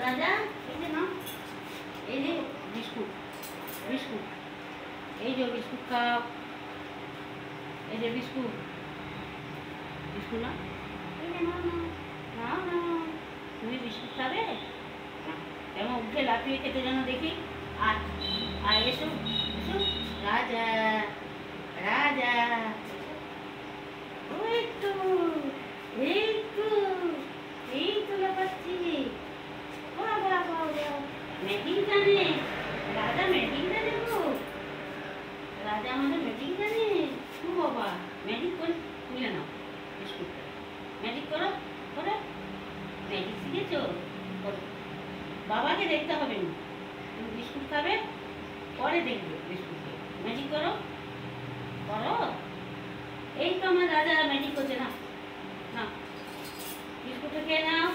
রাজা, এই যে না, এই যে বিস্কুট, বিস্কুট, এই যে বিস্কুট খাও, এই যে বিস্কুট, বিস্কুট না, এই যে না না না না, তুমি বিস্কুট খাবে? কেমন উঠে লাফিয়ে খেতে যেন দেখি। আর আর এসো এসো, রাজা রাজা, ওই তো, এই তো, এই তো লাফাচ্ছি। বাবা বাবা, ম্যাজিক জানে রাজা, ম্যাজিক জানে গো, রাজা আমাদের ম্যাজিক জানে। ও বাবা, ম্যাজিক করে তুলে নাও বিস্কুটটা, ম্যাজিক করো, করো, ম্যাজিক শিখেছো, করো। বাবাকে দেখতে হবে না, তুমি বিস্কুট খাবে, পরে দেখবে বিস্কুট খেয়ে। ম্যাজিক করো, করো। এই তো আমার রাজা ম্যাজিক করছে না, না, বিস্কুটটা খেয়ে নাও,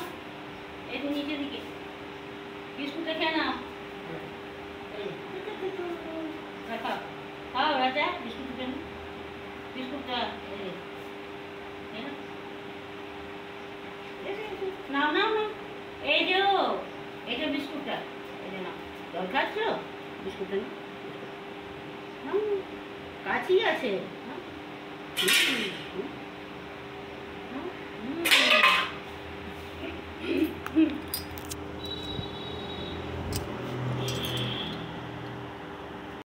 একটু নিচের দিকে, বিস্কুটটা খেয়ে নাও, খাও খাও রাজা, বিস্কুট খেয়ে নাও, বিস্কুটটা নাও নাও নাও, এই যে এই যে বিস্কুটটা, এই যে নাও, জল খাচ্ছ, বিস্কুটটা নাও, কাছেই আছে।